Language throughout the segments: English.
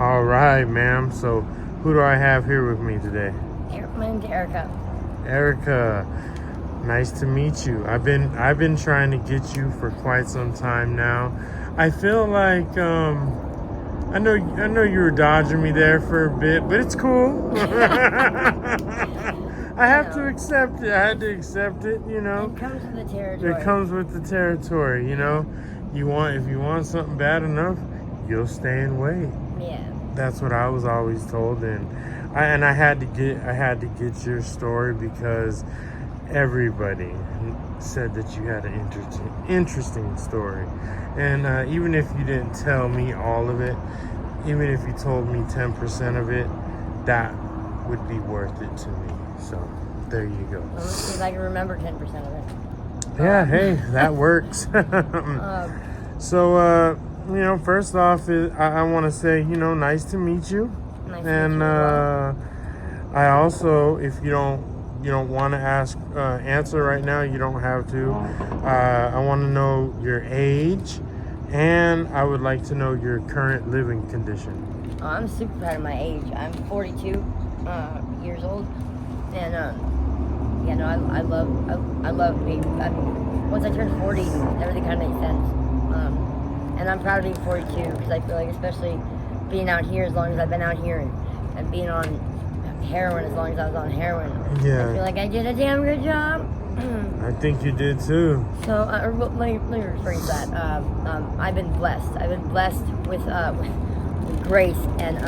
All right, ma'am. So, who do I have here with me today? My name's Erica. Erica, nice to meet you. I've been trying to get you for quite some time now. I feel like I know you were dodging me there for a bit, but it's cool. I have to accept it. I had to accept it, you know. It comes with the territory. It comes with the territory, you know. If you want something bad enough, you'll stay and wait. Yeah. That's what I was always told, and I had to get your story because everybody said that you had an interesting story, and even if you didn't tell me all of it, even if you told me 10% of it, that would be worth it to me. So there you go. Let's see if I can remember 10% of it. Yeah, hey, that works. So, you know, first off, I want to say, you know, nice to meet you. Nice And to meet you. I also, if you don't want to answer right now, you don't have to. I want to know your age, and I would like to know your current living condition. Oh, I'm super proud of my age. I'm 42 years old, and yeah, no, I love being. Once I turned 40, everything kind of made sense. And I'm proud of being 42 because I feel like, especially being out here as long as I've been out here, and being on heroin as long as I was on heroin, Yeah. I feel like I did a damn good job. I think you did too. So let me rephrase that. I've been blessed. I've been blessed with grace and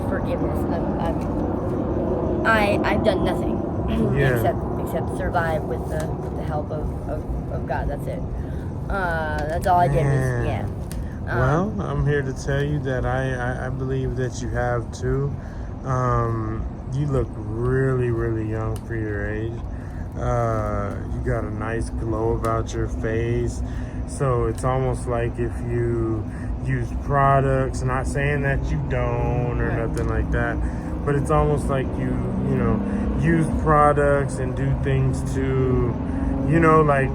forgiveness. I've done nothing except survive with the help of God. That's it. That's all I did. Well, I'm here to tell you that I believe that you have too. You look really, really young for your age. You got a nice glow about your face. So it's almost like if you use products, not saying that you don't or nothing like that, but it's almost like you use products and do things to, kind of like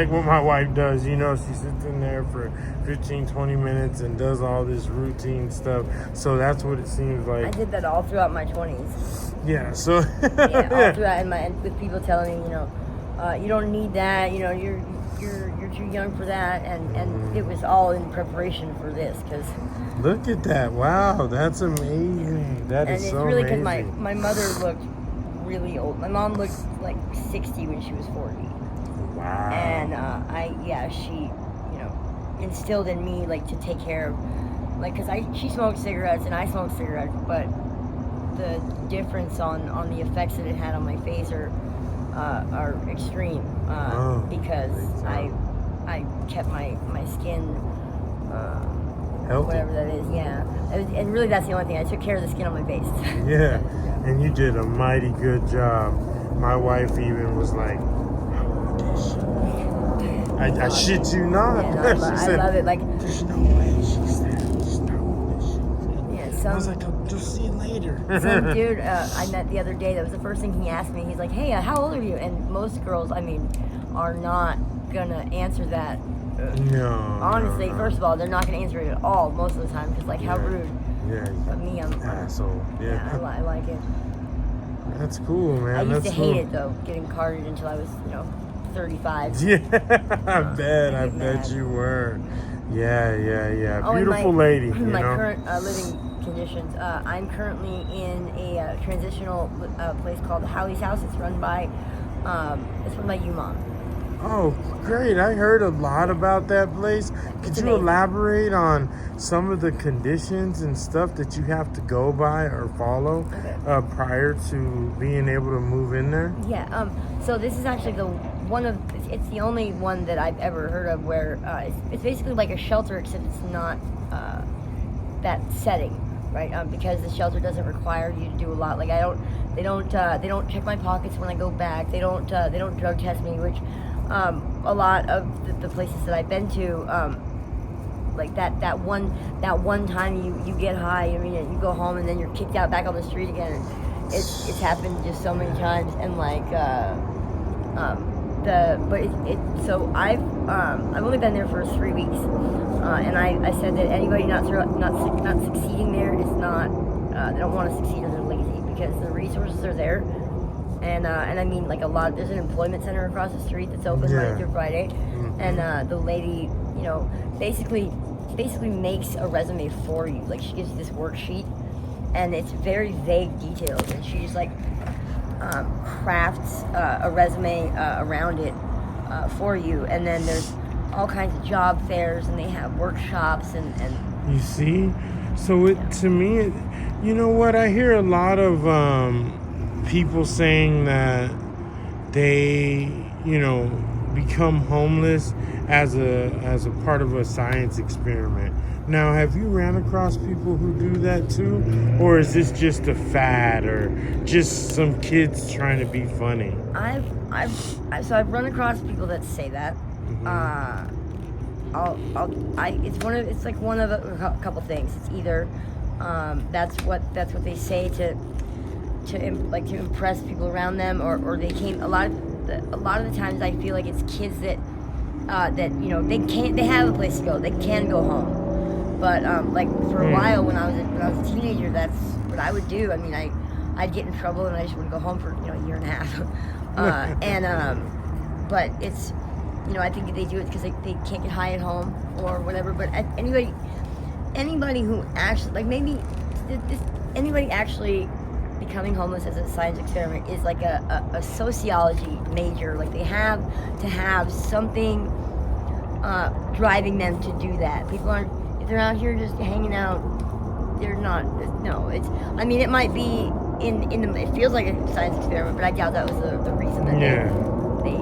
what my wife does. She sits in there for 15-20 minutes and does all this routine stuff. So that's what it seems like. I did that all throughout my 20s. Yeah, so all throughout, and with people telling me, you don't need that, you're too young for that, and it was all in preparation for this. Cause look at that! Wow, that's amazing. That is so amazing. And it's really because my mother looked really old. My mom looked like 60 when she was 40. Wow. And she instilled in me to take care of, because she smoked cigarettes and I smoked cigarettes, but the difference on the effects that it had on my face are extreme, because I kept my skin healthy. Whatever that is, and really that's the only thing. I took care of the skin on my face. Yeah, and you did a mighty good job. My wife even was like, I shit you not. Yeah, no, I love it. There's no way. She said, stop this shit. I was like, I'll just see you later. Some dude I met the other day, that was the first thing he asked me. He's like, hey, how old are you? And most girls, are not gonna answer that. No. Honestly, first of all, they're not gonna answer it at all most of the time, because how rude. Yeah. But me, I'm asshole. Yeah. I like it. That's cool, man. I used to hate it though, getting carded until I was 35. Yeah, I bet you were. Yeah. Beautiful lady. My current living conditions. I'm currently in a transitional place called Halle's house. It's run by UMOM. Oh, great. I heard a lot about that place. Could you elaborate on some of the conditions and stuff that you have to go by or follow prior to being able to move in there? Yeah. So this is actually it's the only one that I've ever heard of where it's basically like a shelter, except it's not that setting, right? Because the shelter doesn't require you to do a lot. They don't check my pockets when I go back. They don't drug test me, which a lot of the places that I've been to, that one time you get high, you go home and then you're kicked out back on the street again. It's happened just so many times, and so I've only been there for 3 weeks, And I said that anybody not succeeding there is not, they don't want to succeed or they're lazy, because the resources are there. And I mean, like there's an employment center across the street that's open Monday through Friday. And the lady, basically makes a resume for you. Like, she gives you this worksheet, and it's very vague details, and she just crafts a resume around it for you. And then there's all kinds of job fairs, and they have workshops and you see, so to me, you know what, I hear a lot of people saying that they become homeless as a part of a science experiment. Now, have you ran across people who do that too, or is this just a fad, or just some kids trying to be funny? I've run across people that say that. It's like one of a couple things. It's either that's what they say to impress people around them, or they came a lot of the times. I feel like it's kids that they have a place to go, they can go home, but for a while when I was a teenager, that's what I would do. I mean, I'd get in trouble and I just wouldn't go home for a year and a half. But it's, I think they do it because they can't get high at home or whatever. But anybody who actually, anybody actually becoming homeless as a science experiment is like a sociology major. Like, they have to have something driving them to do that. People aren't, if they're out here just hanging out, they're not. No, it might be it feels like a science experiment, but I doubt that was the reason that they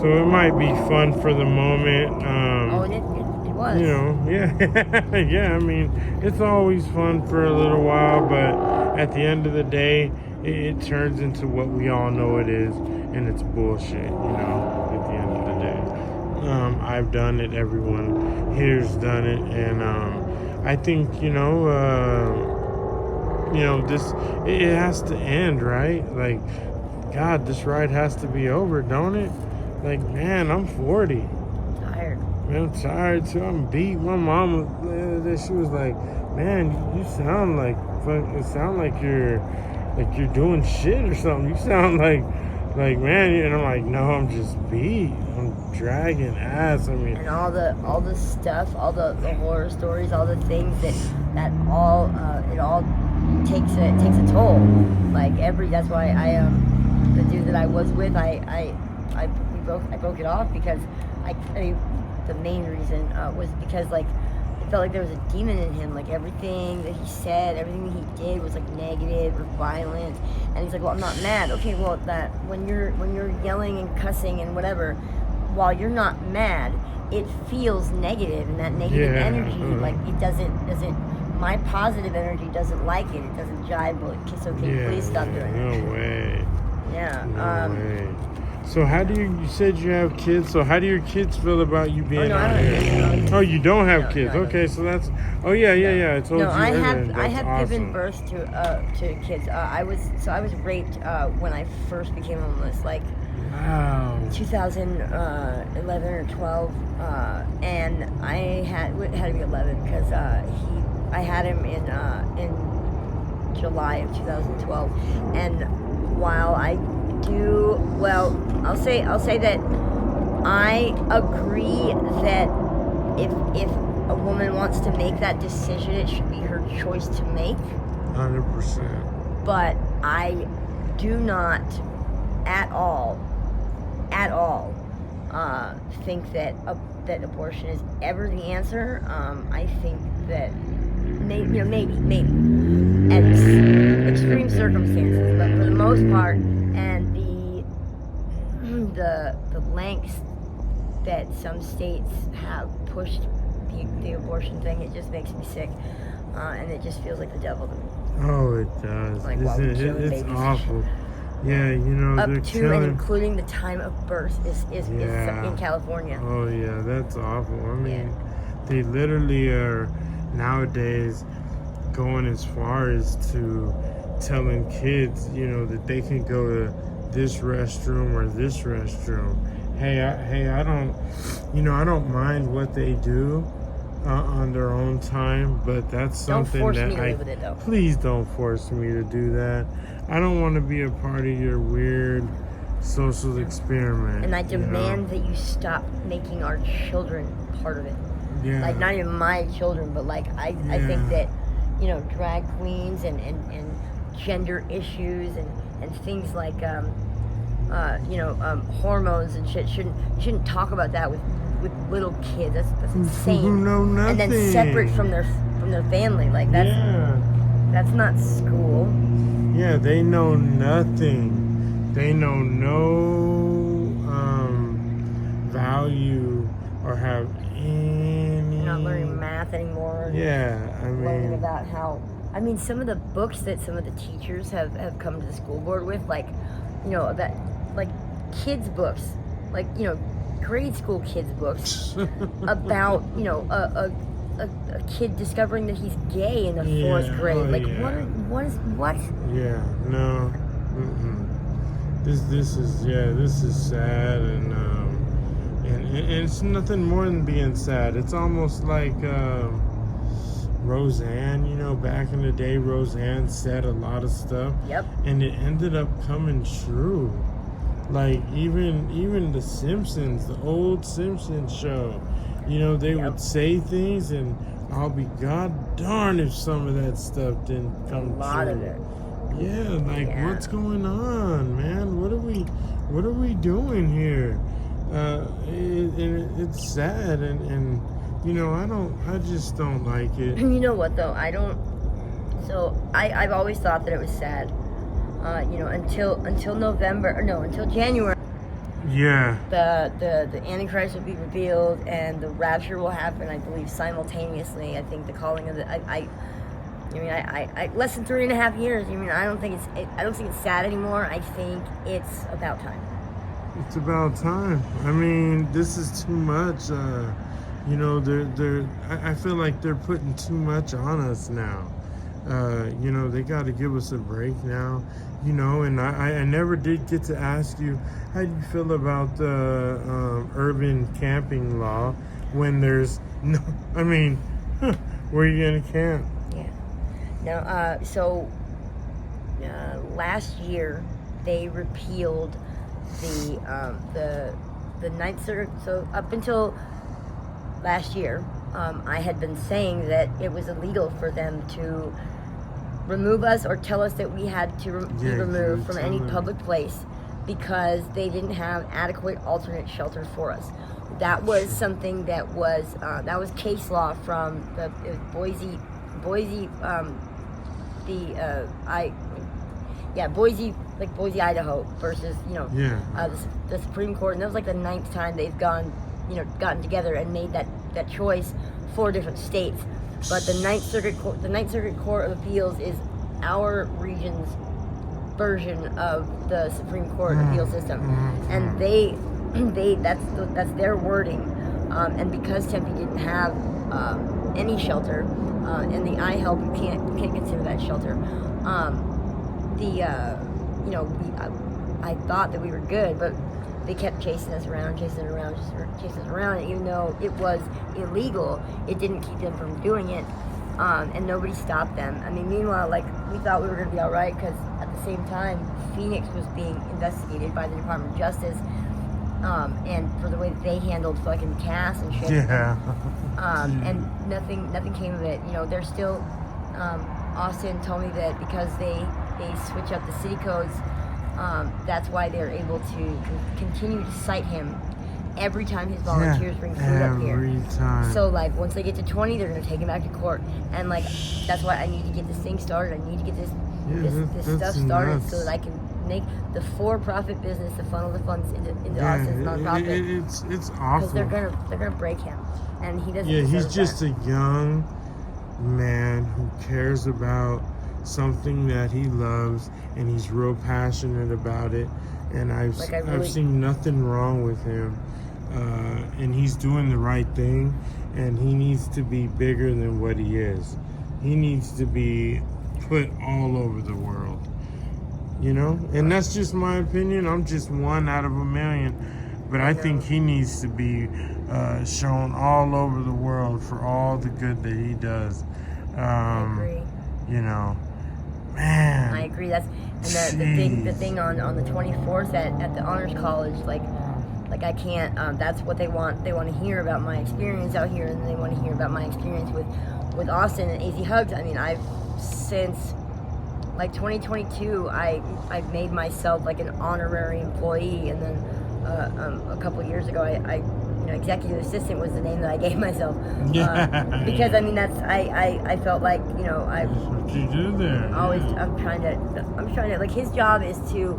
So it might be fun for the moment. And it was. Yeah. I mean, it's always fun for a little while, but at the end of the day, it turns into what we all know it is, and it's bullshit. At the end of the day, I've done it. Everyone here's done it, and I think this, it has to end, right? Like, God, this ride has to be over, don't it? Like, man, I'm 40. Tired. Man, I'm tired too. I'm beat. My mom, she was like, "Man, you sound like you're doing shit or something. You sound like man." And I'm like, "No, I'm just beat. I'm dragging ass." I mean, and all the stuff, all the horror stories, all the things that all it all takes a toll. Like, that's why the dude that I was with, I broke it off, because the main reason was because it felt like there was a demon in him. Like, everything that he said, everything that he did was negative or violent. And he's like, "Well, I'm not mad." Okay, well, that when you're yelling and cussing and whatever, while you're not mad, it feels negative, and that negative energy, it doesn't. My positive energy doesn't like it. It doesn't jive. Well, so can you please stop doing it? No way. Yeah. No way. So how do you said you have kids, so how do your kids feel about you being out here? Oh, you don't have kids. No, okay, so that's, I told you I earlier. have That's given awesome. birth to kids. I was raped when I first became homeless, Wow. 2011 or 12, and I had to be 11, because I had him in July of 2012, and while I'll say that I agree that if a woman wants to make that decision, it should be her choice to make. 100%. But I do not at all think that abortion is ever the answer. I think that maybe at extreme circumstances, but for the most part, and the lengths that some states have pushed the abortion thing, it just makes me sick, and it just feels like the devil to me. Oh, it does. It's awful. Yeah, Up they're to killing. and including the time of birth is in California. Oh yeah, that's awful. I mean, they literally are nowadays going as far as to telling kids, that they can go to this restroom or this restroom. Hey, I don't mind what they do, on their own time, but that's Don't something force that me to live with it, though. please don't force me to do that. I don't want to be a part of your weird social experiment. And I you know? demand that you stop making our children part of it. Yeah. Like, not even my children, but like, I think that, you know, drag queens and gender issues and things like, hormones and shit shouldn't talk about that with little kids. That's insane. Who know nothing. And then separate from their family. Like, that's not school. Yeah, they know nothing. They know no value or have any. You're not learning math anymore. Yeah, I mean. Learning about how. I mean, some of the books that some of the teachers have come to the school board with, like, you know, that, like, kids' books, like, you know, grade school kids' books about, you know, a kid discovering that he's gay in the fourth grade. Like, what? Yeah, no. Mm-mm. This is sad, and it's nothing more than being sad. It's almost like Roseanne, you know, back in the day, Roseanne said a lot of stuff. Yep. And it ended up coming true. Like, even the Simpsons, the old Simpsons show, you know, they would say things, and I'll be god darn if some of that stuff didn't come true. A lot of it. Yeah, like, what's going on, man? What are we doing here? It's sad, and you know, I just don't like it. You know what, though? I've always thought that it was sad. You know, until January. Yeah. The Antichrist will be revealed, and the rapture will happen, I believe, simultaneously. I think the calling of I less than 3.5 years. I mean, I don't think it's sad anymore. I think it's about time. It's about time. I mean, this is too much. You know, I feel like they're putting too much on us now. You know, they got to give us a break now. You know, and I never did get to ask you, how do you feel about the urban camping law when there's no, I mean, where are you going to camp? Yeah. Now, last year they repealed the Ninth Circuit. So up until last year, I had been saying that it was illegal for them to remove us or tell us that we had to be removed from any public place because they didn't have adequate alternate shelter for us. That was something that was case law from Boise, Idaho versus, you know, the Supreme Court, and that was like the 9th time they've gotten together and made that choice for different states. But the Ninth Circuit Court of Appeals is our region's version of the Supreme Court appeal system, and that's their wording. And because Tempe didn't have any shelter, and the iHelp, you can't consider that shelter. I thought that we were good, but they kept chasing us around, and even though it was illegal, it didn't keep them from doing it, and nobody stopped them. I mean, meanwhile, like, we thought we were going to be all right, because at the same time, Phoenix was being investigated by the Department of Justice, and for the way that they handled fucking Cass and shit. And nothing came of it. You know, they're still, Austin told me that because they switch up the city codes, that's why they're able to continue to cite him every time his volunteers bring food up here. Every time. So, like, once they get to 20, they're going to take him back to court. And, like, that's why I need to get this thing started. I need to get this stuff started so that I can make the for-profit business to funnel the funds into Austin's nonprofit. It's awful. Because they're gonna break him, and he doesn't. Yeah, he's deserve just that. a young man who cares about something that he loves, and he's real passionate about it. And I've seen nothing wrong with him, and he's doing the right thing. And he needs to be bigger than what he is. He needs to be put all over the world. You know, and that's just my opinion. I'm just one out of a million, but I think he needs to be shown all over the world for all the good that he does. I agree. You know, man. I agree. That's and the thing on the 24th at the honors college, like I can't. That's what they want. They want to hear about my experience out here, and they want to hear about my experience with Austin and AZ Hugs. I mean, I've since like 2022, I've made myself like an honorary employee, and then a couple of years ago, I executive assistant was the name that I gave myself. Because I mean I felt like I. That's what you do there. Always I'm trying to like his job is to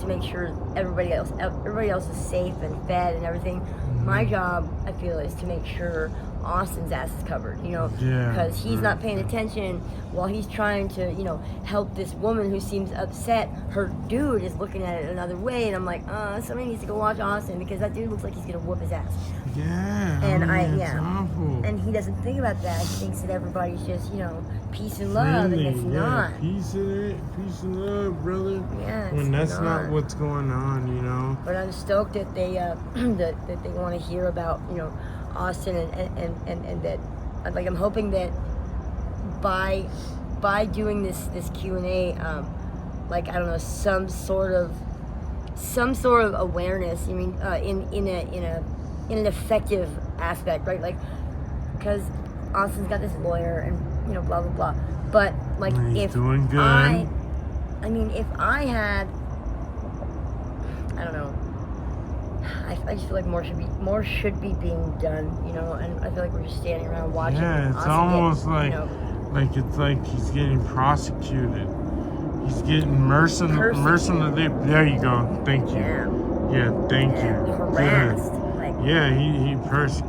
make sure everybody else is safe and fed and everything. My job, I feel, is to make sure Austin's ass is covered, because he's not paying attention while he's trying to, help this woman who seems upset. Her dude is looking at it another way, and I'm like, somebody needs to go watch Austin, because that dude looks like he's gonna whoop his ass. Yeah. And it's awful. and he doesn't think about that. He thinks that everybody's just, peace and love, and it's not. Peace and love, brother. Yeah, when that's not what's going on, But I'm stoked that they that they want to hear about, Austin and that, like, I'm hoping that by doing this Q&A, like, I don't know, some sort of awareness. I mean, in an effective aspect, right? Like, because Austin's got this lawyer and blah blah blah. But like, he's doing good. I mean, if I had, I don't know. I just feel like more should be being done, and I feel like we're just standing around watching. Yeah, it's almost like it's like he's getting prosecuted. He's getting mercenary. There you go. Thank you. Yeah, thank you. Harassed. He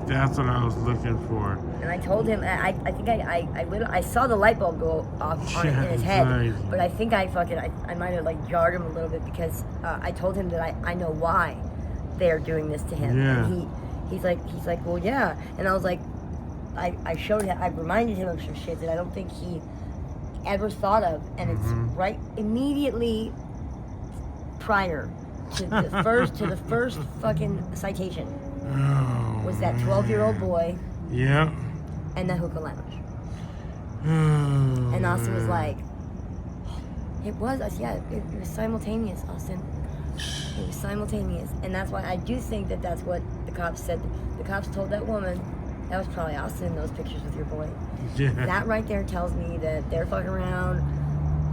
that's what I was looking for. And I told him, I think I saw the light bulb go off in his head, but I think I might have like jarred him a little bit, because I told him that I know why they're doing this to him. Yeah. And he's like, well, yeah. And I was like, I showed him, I reminded him of some shit that I don't think he ever thought of, and it's right immediately prior to the first fucking citation was that 12-year-old boy. Yeah. And the hookah lounge. And Austin was like, it was simultaneous, Austin. It was simultaneous. And that's why I do think that that's what the cops said. The cops told that woman, that was probably Austin in those pictures with your boy. Yeah. That right there tells me that they're fucking around.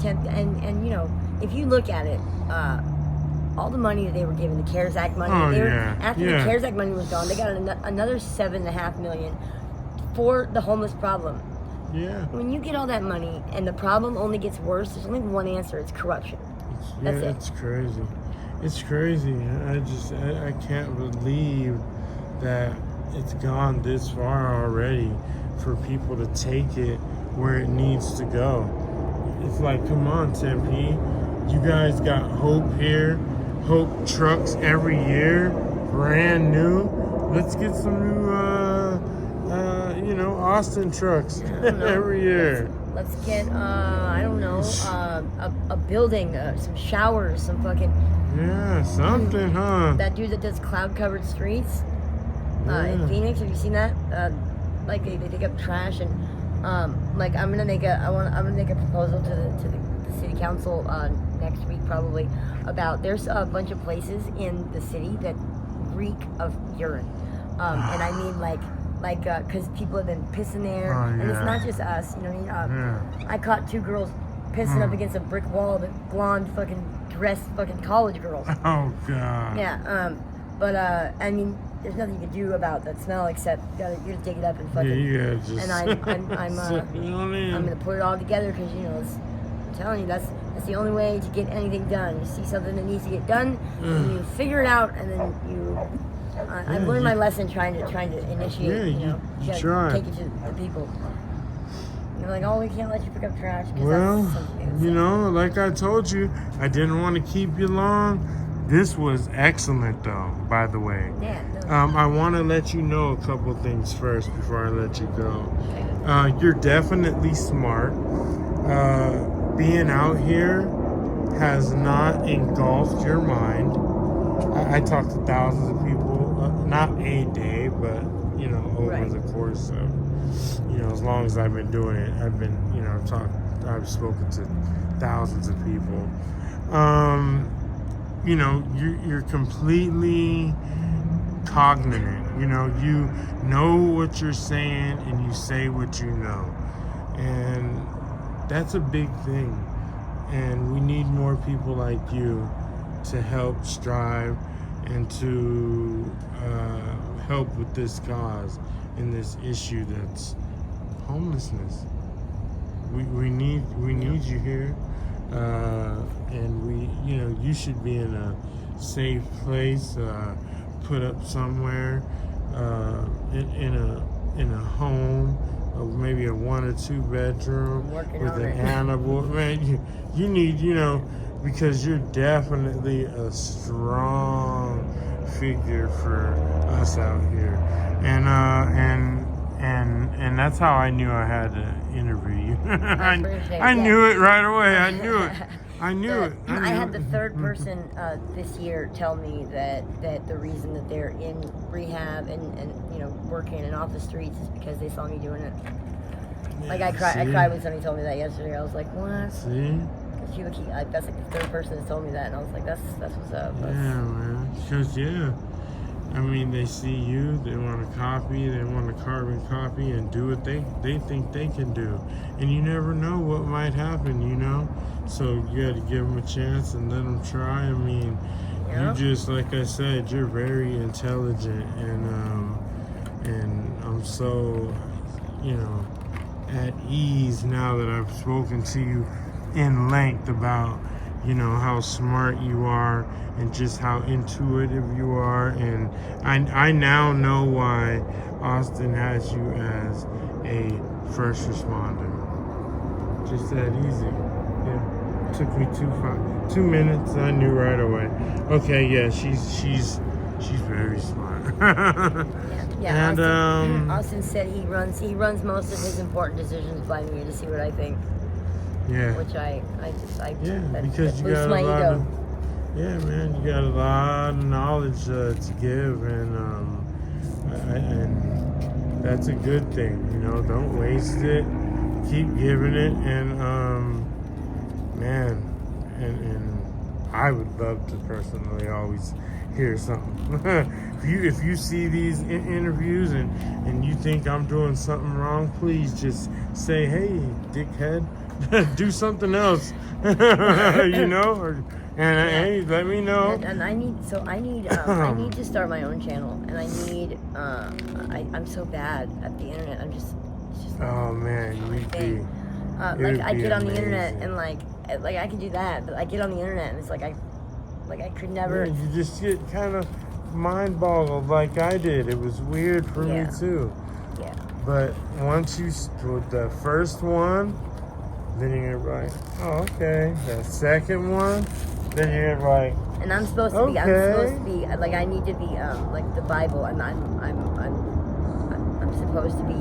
And if you look at it, all the money that they were given, the CARES Act money, after the CARES Act money was gone, they got another $7.5 million for the homeless problem. Yeah. When you get all that money and the problem only gets worse, there's only one answer: it's corruption. That's it. It's crazy. It's crazy. I can't believe that it's gone this far already for people to take it where it needs to go. It's like, come on, Tempe. You guys got Hope here. Hope trucks every year, brand new. Let's get some new, Austin trucks every year. Let's get, I don't know, a building, some showers, some fucking... Yeah, something, huh? That dude that does cloud-covered streets in Phoenix, have you seen that? Like, they dig up trash, and, I'm gonna make a proposal to the city council next week, probably, about, there's a bunch of places in the city that reek of urine. And I mean, because people have been pissing there, and it's not just us, I caught two girls pissing up against a brick wall, that blonde fucking dressed fucking college girls. Oh, God. Yeah, but, I mean, there's nothing you can do about that smell except you gotta dig it up and fucking... Yeah, just... And I'm gonna put it all together, because, I'm telling you, that's the only way to get anything done. You see something that needs to get done, and you figure it out, and then you... I've learned my lesson trying to initiate. You try. Take it to the people. You're like, oh, we can't let you pick up trash. Well, like I told you, I didn't want to keep you long. This was excellent, though, by the way. Yeah. No. I want to let you know a couple things first before I let you go. You're definitely smart. Being out here has not engulfed your mind. I talk to thousands of people not a day, but over the course of as long as I've been doing it, I've been I've spoken to thousands of people. You're completely cognizant. You know what you're saying, and you say what you know, and that's a big thing. And we need more people like you to help strive and to help with this cause and this issue that's homelessness. We need you here, and you should be in a safe place, put up somewhere, in a home, maybe a 1 or 2 bedroom with an animal. Man, you need because you're definitely a strong figure for us out here, and that's how I knew I had to interview you. I knew it right away. I knew it. I had the third person this year tell me that the reason that they're in rehab and working and off the streets is because they saw me doing it. Yeah, I cried when somebody told me that yesterday. I was like, what? See? That's like the third person that told me that, and I was like, that's what's up. Yeah, man. Because they see you, they want a copy, they want a carbon copy, and do what they think they can do, and you never know what might happen, So you got to give them a chance and let them try. You just, like I said, you're very intelligent, and I'm so at ease now that I've spoken to you in length about how smart you are and just how intuitive you are, and I now know why Austin has you as a first responder. Just that easy. Yeah. Took me 2 minutes. I knew right away. Okay, yeah, she's very smart. Yeah. And Austin said he runs most of his important decisions by me to see what I think. Yeah. Which because you got a lot of, man, you got a lot of knowledge to give, and that's a good thing. Don't waste it. Keep giving it, and man, and I would love to personally always hear something. If you see these interviews and you think I'm doing something wrong, please just say, hey, dickhead. Do something else, hey, let me know. And I need to start my own channel, and I'm so bad at the internet. It's just. Oh man, I get on the internet and like I can do that, but I get on the internet and it's like I could never. Yeah, you just get kind of mind boggled like I did. It was weird for me too. Yeah. But once you with the first one. Then you're like, oh, okay. The second one, then you're like, and I'm supposed to be. I'm supposed to be like I need to be like the Bible, and I'm supposed to be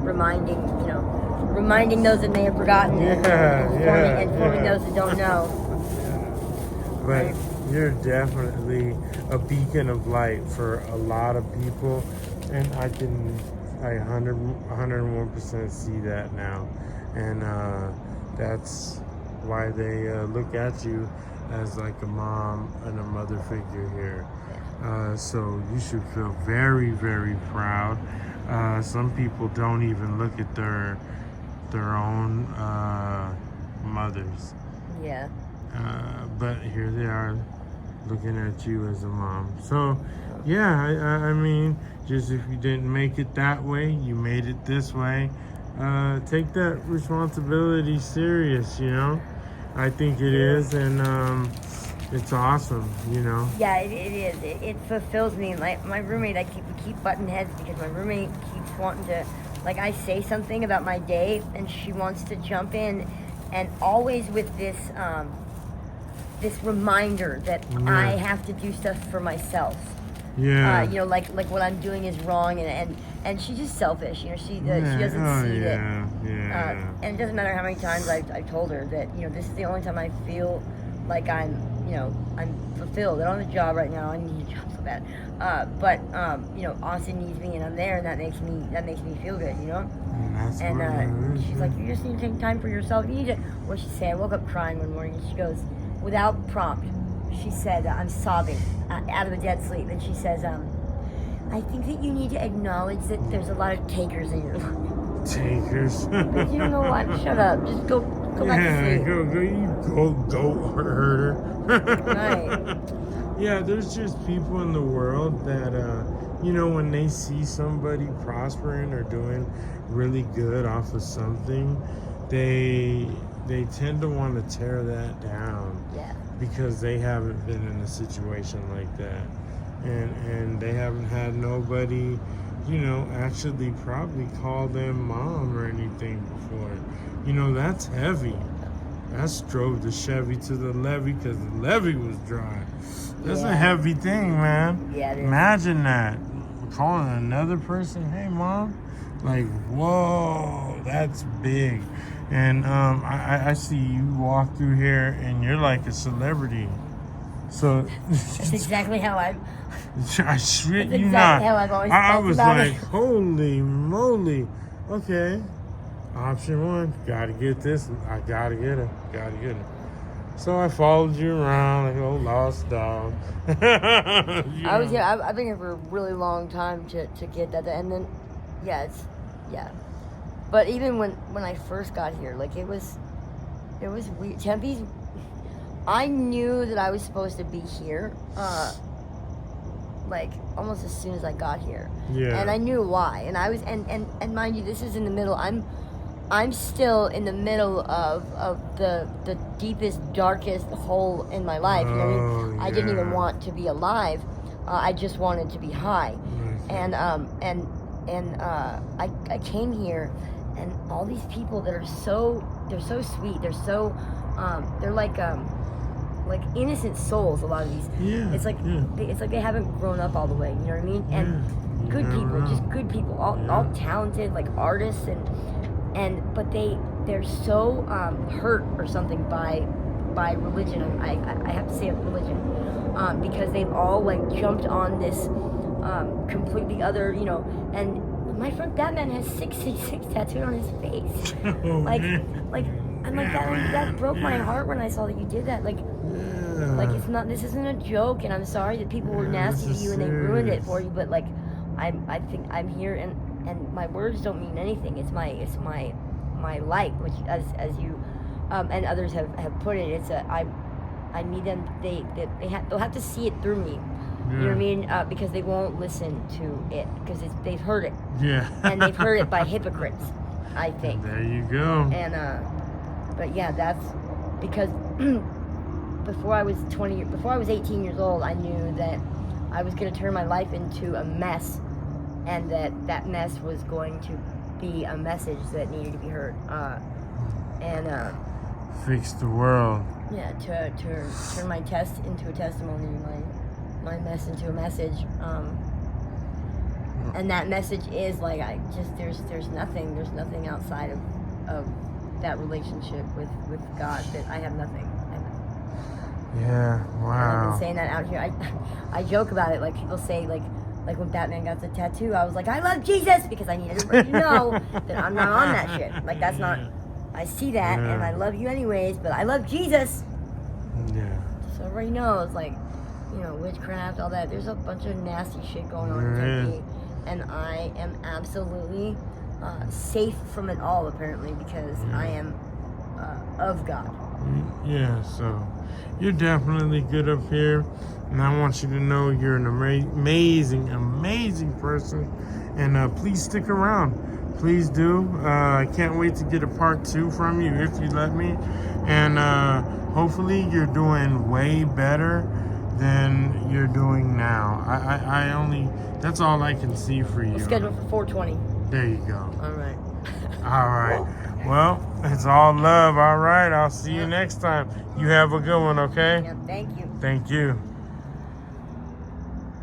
reminding those that may have forgotten, informing those that don't know. But you're definitely a beacon of light for a lot of people, and I 101% see that now. And that's why they look at you as like a mom and a mother figure here. So you should feel very, very proud. Some people don't even look at their own mothers. Yeah. But here they are looking at you as a mom. So, yeah, just if you didn't make it that way, you made it this way. Take that responsibility serious, I think it is, and it's awesome, Yeah, it is. It fulfills me. My roommate, we keep butting heads because my roommate keeps wanting to, I say something about my day, and she wants to jump in, and always with this reminder that I have to do stuff for myself. Yeah. Like what I'm doing is wrong, and she's just selfish. She doesn't see that. Yeah. And it doesn't matter how many times I've told her that this is the only time I feel like I'm I'm fulfilled. I don't have a job right now. I need a job so bad. But Austin needs me, and I'm there, and that makes me feel good, And she's like, you just need to take time for yourself. You need to. What she said? I woke up crying one morning. And she goes, without prompt, she said, I'm sobbing out of a dead sleep, and she says, I think that you need to acknowledge that there's a lot of takers in your life. Takers. But you know what? Shut up. Just go back to sleep. Go herder. Right. Yeah, there's just people in the world that, when they see somebody prospering or doing really good off of something, they tend to want to tear that down. Yeah. Because they haven't been in a situation like that. And they haven't had nobody, actually probably call them mom or anything before. That's heavy. That's drove the Chevy to the levee because the levee was dry. That's a heavy thing, man. Yeah, it is. Imagine that. Calling another person, hey, mom. Like, whoa, that's big. And I see you walk through here and you're like a celebrity. So that's exactly how I shit that's you exactly not. How I've always I felt was about like, it. holy moly. Okay. Option one, gotta get this. I gotta get her. So I followed you around like an old lost dog. I've been here for a really long time to get that, and then But even when I first got here, like it was weird. Tempe's. I knew that I was supposed to be here, like almost as soon as I got here. Yeah. And I knew why. And I was and mind you, this is in the middle. I'm still in the middle of the deepest, darkest hole in my life. You know what I mean? Oh, I didn't even yeah. want to be alive. I just wanted to be high. Okay. And I came here, and all these people that are so sweet. They're so they're like innocent souls. A lot of these. Yeah. It's like yeah. it's like they haven't grown up all the way. You know what I mean? And good people, just good people, all talented, like artists but they're so hurt or something by religion. I have to say religion, because they've all like jumped on this completely other, and my friend Batman has 666 tattooed on his face. Oh, like man. I'm like that broke my heart when I saw that you did that. Like it's not, this isn't a joke, and I'm sorry that people were nasty to you and they ruined it for you, but like I think I'm here, and my words don't mean anything. It's my light, which as you and others have put it. I need them. They'll have to see it through me. You know what I mean? Because they won't listen to it because they've heard it. Yeah. And they've heard it by hypocrites, I think. There you go. And but yeah, that's because before I was 18 years old, I knew that I was going to turn my life into a mess, and that mess was going to be a message that needed to be heard. Fix the world. Yeah, to turn my test into a testimony, my mess into a message. And that message is like there's nothing outside of that relationship with God, that I have nothing. Yeah, wow. And I've been saying that out here. I joke about it. Like people say, like when Batman got the tattoo, I was like, I love Jesus, because I need everybody to know that I'm not on that shit. Like that's not. I see that, and I love you anyways, but I love Jesus. Yeah. So everybody knows, like, witchcraft, all that. There's a bunch of nasty shit going on in Tempe, and I am absolutely safe from it all, apparently, because I am of God. Yeah, so you're definitely good up here, and I want you to know you're an amazing person, and please stick around. Please do. I can't wait to get a part 2 from you if you let me, and hopefully you're doing way better than you're doing now. I only, that's all I can see for you. We're scheduled for 4:20. There you go. All right. All right. Well, it's all love. All right. I'll see you next time. You have a good one, okay? Yeah, thank you. Thank you.